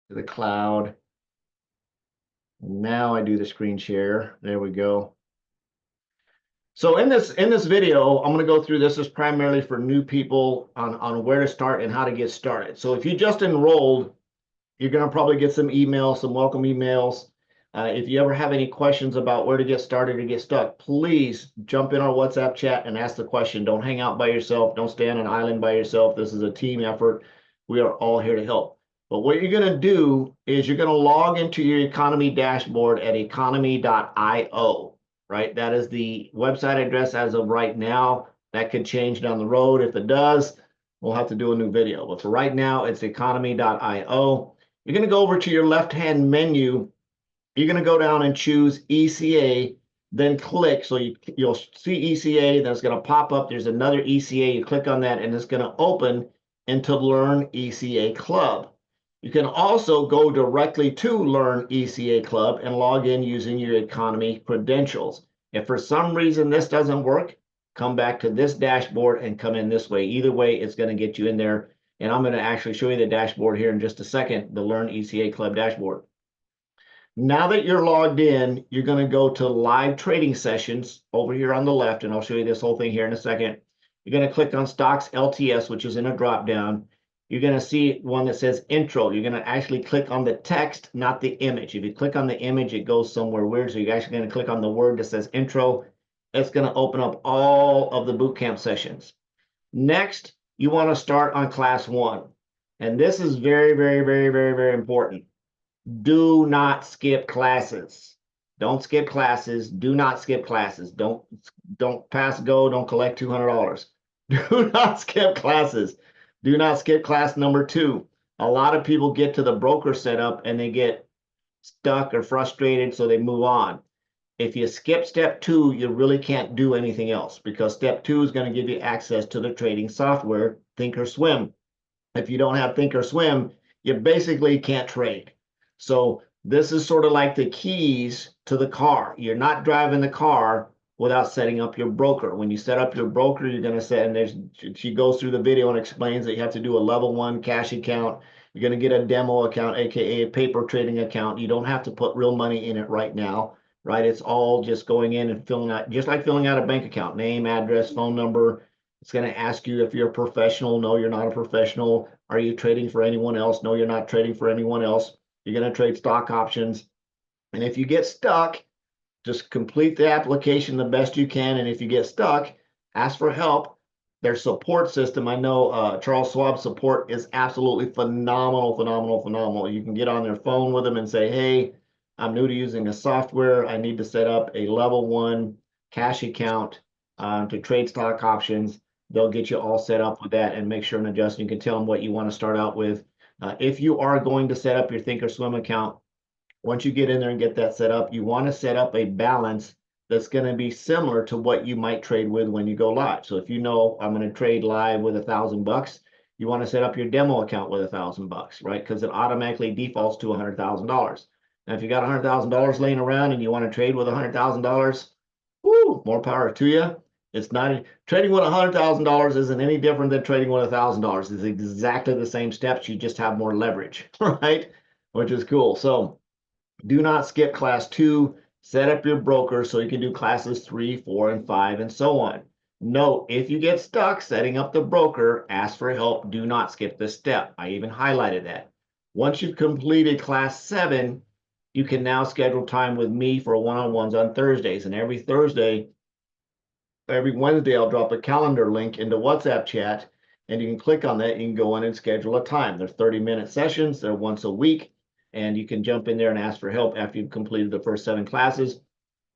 to the cloud. Now I do the screen share. There we go. So in this video, I'm going to go through this. Is primarily for new people on where to start and how to get started. So if you just enrolled, you're going to probably get some emails, some welcome emails. If you ever have any questions about where to get started or get stuck, please jump in our WhatsApp chat and ask the question. Don't hang out by yourself. Don't stay on an island by yourself. This is a team effort. We are all here to help. But what you're going to do is you're going to log into your economy dashboard at economy.io, right? That is the website address as of right now. That could change down the road. If it does, we'll have to do a new video. But for right now, it's economy.io. You're going to go over to your left-hand menu. You're going to go down and choose ECA, then click. So you'll see ECA, that's going to pop up. There's another ECA. You click on that, and it's going to open into LearnEca.club. You can also go directly to LearnEca.club and log in using your economy credentials. If for some reason this doesn't work, come back to this dashboard and come in this way. Either way, it's going to get you in there. And I'm going to actually show you the dashboard here in just a second, the LearnEca.club dashboard. Now that you're logged in, you're going to go to live trading sessions over here on the left, and I'll show you this whole thing here in a second. You're going to click on Stocks LTS, which is in a drop down. You're going to see one that says intro. You're going to actually click on the text, not the image. If you click on the image, it goes somewhere weird. So you're actually going to click on the word that says intro. It's going to open up all of the bootcamp sessions. Next, you want to start on class 1. And this is very, very, very, very, very important. Do not skip classes. Don't skip classes. Do not skip classes. Don't pass go. Don't collect $200. Do not skip classes. Do not skip class number 2. A lot of people get to the broker setup and they get stuck or frustrated, so they move on. If you skip step 2, you really can't do anything else, because step 2 is going to give you access to the trading software, Thinkorswim. If you don't have Thinkorswim, you basically can't trade. So this is sort of like the keys to the car. You're not driving the car without setting up your broker. When you set up your broker, you're going to set, and she goes through the video and explains that you have to do a level 1 cash account. You're going to get a demo account, aka a paper trading account. You don't have to put real money in it right now, right? It's all just going in and filling out, just like filling out a bank account, name, address, phone number. It's going to ask you if you're a professional. No, you're not a professional. Are you trading for anyone else? No, you're not trading for anyone else. You're going to trade stock options. And if you get stuck, just complete the application the best you can. And if you get stuck, ask for help. Their support system, I know Charles Schwab support is absolutely phenomenal, phenomenal, phenomenal. You can get on their phone with them and say, hey, I'm new to using a software. I need to set up a level 1 cash account to trade stock options. They'll get you all set up with that and make sure and adjust. You can tell them what you want to start out with. If you are going to set up your Thinkorswim account, once you get in there and get that set up, you want to set up a balance that's going to be similar to what you might trade with when you go live. So if you know I'm going to trade live with $1,000, you want to set up your demo account with $1,000, right? Because it automatically defaults to $100,000. Now, if you got $100,000 laying around and you want to trade with $100,000, whoo, more power to you. It's not trading with $100,000 isn't any different than trading with $1,000. It's exactly the same steps. You just have more leverage, right? Which is cool. So do not skip class 2. Set up your broker so you can do classes 3, 4, and 5, and so on. Note, if you get stuck setting up the broker, ask for help. Do not skip this step. I even highlighted that. Once you've completed class 7, you can now schedule time with me for one-on-ones on Thursdays. And every Wednesday, I'll drop a calendar link into WhatsApp chat, and you can click on that. You can go in and schedule a time. They're 30-minute sessions. They're once a week. And you can jump in there and ask for help after you've completed the first 7 classes.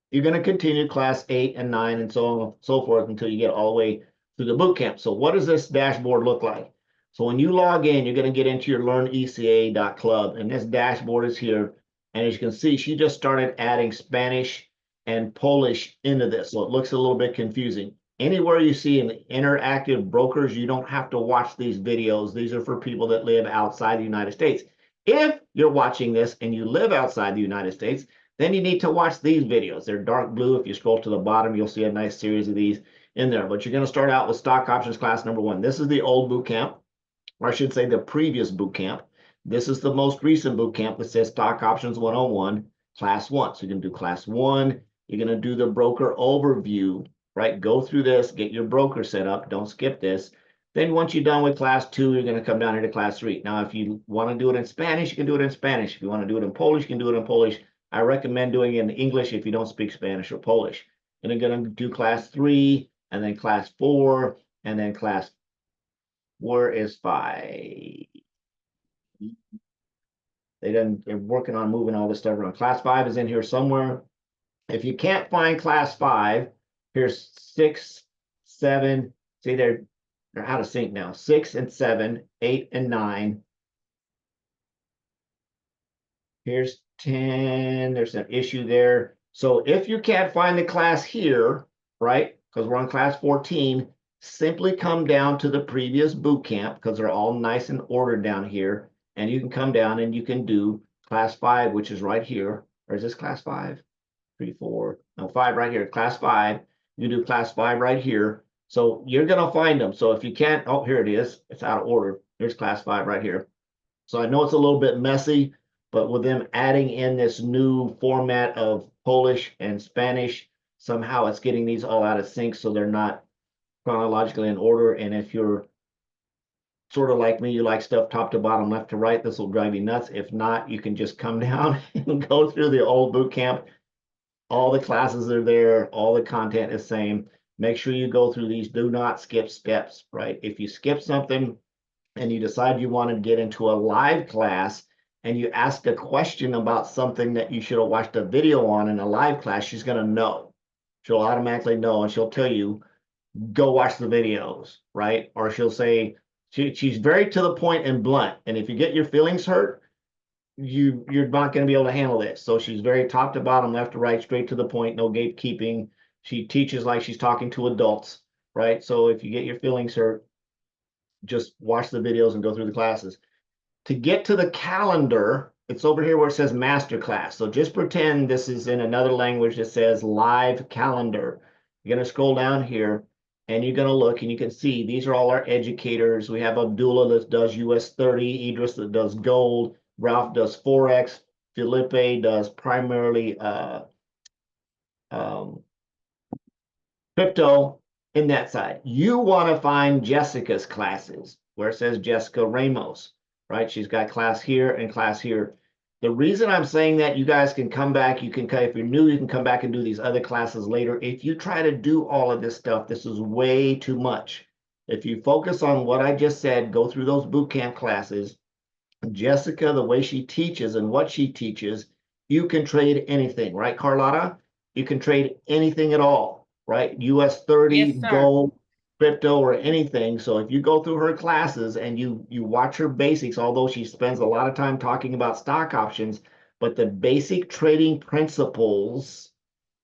You're going to continue class 8 and 9 and so on and so forth until you get all the way through the boot camp. So what does this dashboard look like? So when you log in, you're going to get into your LearnEca.club, and this dashboard is here. And as you can see, she just started adding Spanish and Polish into this, so it looks a little bit confusing. Anywhere you see an interactive brokers, you don't have to watch these videos. These are for people that live outside the United States. If you're watching this and you live outside the United States, then you need to watch these videos. They're dark blue. If you scroll to the bottom, you'll see a nice series of these in there. But you're going to start out with stock options class number 1. This is the old boot camp, or I should say the previous boot camp. This is the most recent boot camp that says Stock Options 101, Class 1. So you're going to do Class 1. You're going to do the broker overview, right? Go through this, get your broker set up. Don't skip this. Then once you're done with Class 2, you're going to come down here to Class 3. Now, if you want to do it in Spanish, you can do it in Spanish. If you want to do it in Polish, you can do it in Polish. I recommend doing it in English if you don't speak Spanish or Polish. And you're going to do Class 3, and then Class 4, and then Class 4 is 5. They're working on moving all this stuff around. Class 5 is in here somewhere. If you can't find Class 5, here's 6, 7. See, they're out of sync now. 6 and 7, 8 and 9. Here's 10. There's an issue there. So if you can't find the class here, right, because we're on Class 14, simply come down to the previous boot camp, because they're all nice and ordered down here. And you can come down and you can do Class 5, which is right here. Or is this Class 5? 3, 4, no, 5 right here. Class 5. You do Class 5 right here. So you're going to find them. So if you can't, oh, here it is. It's out of order. Here's Class 5 right here. So I know it's a little bit messy, but with them adding in this new format of Polish and Spanish, somehow it's getting these all out of sync so they're not chronologically in order. And if you're sort of like me, you like stuff top to bottom, left to right, this will drive you nuts. If not, you can just come down and go through the old boot camp. All the classes are there, all the content is same. Make sure you go through these. Do not skip steps, right? If you skip something and you decide you want to get into a live class and you ask a question about something that you should have watched a video on in a live class, she's going to know. She'll automatically know, and she'll tell you, go watch the videos, right? Or she'll say, she's very to the point and blunt. And if you get your feelings hurt, you're not going to be able to handle this. So she's very top to bottom, left to right, straight to the point, no gatekeeping. She teaches like she's talking to adults, right? So if you get your feelings hurt, just watch the videos and go through the classes. To get to the calendar, it's over here where it says masterclass. So just pretend this is in another language that says live calendar. You're going to scroll down here and you're going to look and you can see these are all our educators. We have Abdullah that does US 30, Idris that does gold, Ralph does Forex, Felipe does primarily crypto in that side. You want to find Jessica's classes where it says Jessica Ramos, right? She's got class here and class here. The reason I'm saying that, you guys can come back. You can, if you're new, you can come back and do these other classes later. If you try to do all of this stuff, this is way too much. If you focus on what I just said, go through those boot camp classes, Jessica, the way she teaches and what she teaches, you can trade anything, right, Carlotta? You can trade anything at all, right? US 30, Yes, sir. gold, crypto, or anything. So if you go through her classes and you watch her basics, although she spends a lot of time talking about stock options, but the basic trading principles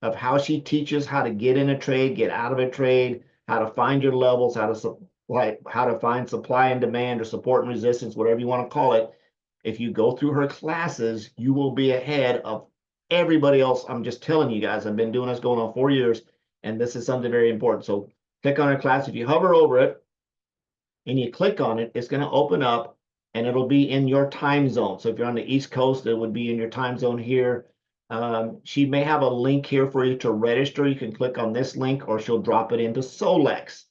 of how she teaches how to get in a trade, get out of a trade, how to find your levels, how to find supply and demand or support and resistance, whatever you want to call it. If you go through her classes, you will be ahead of everybody else. I'm just telling you guys, I've been doing this going on 4 years, and this is something very important. So click on her class. If you hover over it and you click on it, it's going to open up and it'll be in your time zone. So if you're on the East Coast, it would be in your time zone here. She may have a link here for you to register. You can click on this link or she'll drop it into Solex.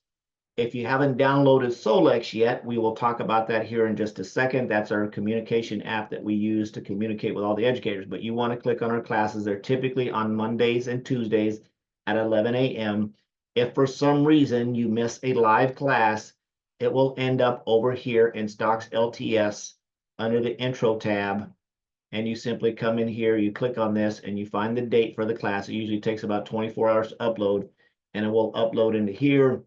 If you haven't downloaded Solex yet, we will talk about that here in just a second. That's our communication app that we use to communicate with all the educators. But you want to click on our classes. They're typically on Mondays and Tuesdays at 11 a.m. If for some reason you miss a live class, it will end up over here in Stocks LTS under the Intro tab. And you simply come in here, you click on this, and you find the date for the class. It usually takes about 24 hours to upload, and it will upload into here.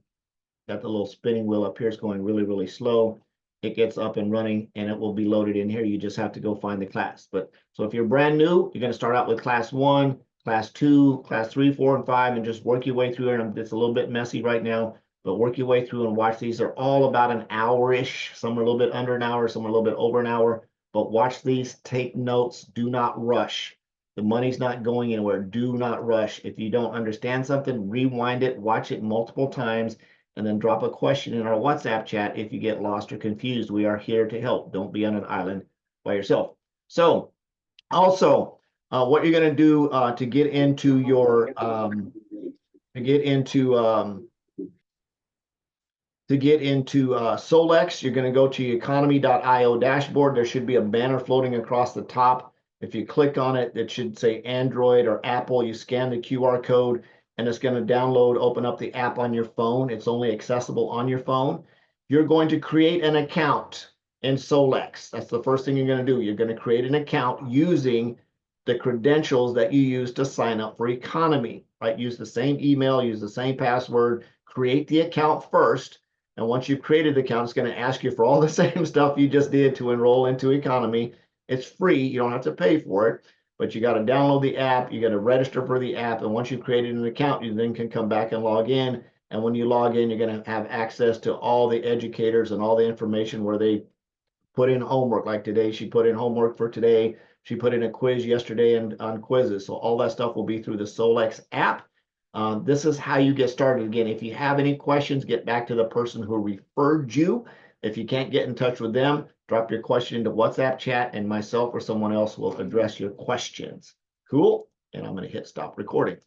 Got the little spinning wheel up here. It's going really, really slow. It gets up and running and it will be loaded in here. You just have to go find the class. But so if you're brand new, you're going to start out with class 1, class 2, class 3, 4, and 5, and just work your way through it. And it's a little bit messy right now, but work your way through and watch these. They're all about an hour-ish. Some are a little bit under an hour, some are a little bit over an hour. But watch these, take notes, do not rush. The money's not going anywhere. Do not rush. If you don't understand something, rewind it, watch it multiple times, and then drop a question in our WhatsApp chat if you get lost or confused. We are here to help. Don't be on an island. by yourself. So also, what you're going to do to get into your Solex, you're going to go to Eaconomy.io dashboard. There should be a banner floating across the top. If you click on it, it should say Android or Apple. You scan the QR code and it's going to download, open up the app on your phone. It's only accessible on your phone. You're going to create an account in Solex. That's the first thing you're going to do. You're going to create an account using the credentials that you use to sign up for Economy, right? Use the same email, use the same password, create the account first. And once you've created the account, it's going to ask you for all the same stuff you just did to enroll into Economy. It's free. You don't have to pay for it, but you got to download the app. You got to register for the app. And once you've created an account, you then can come back and log in. And when you log in, you're going to have access to all the educators and all the information where they put in homework. Like today, she put in homework for today. She put in a quiz yesterday and on quizzes. So all that stuff will be through the Solex app. This is how you get started. Again, if you have any questions, get back to the person who referred you. If you can't get in touch with them, drop your question into WhatsApp chat and myself or someone else will address your questions. Cool. And I'm going to hit stop recording.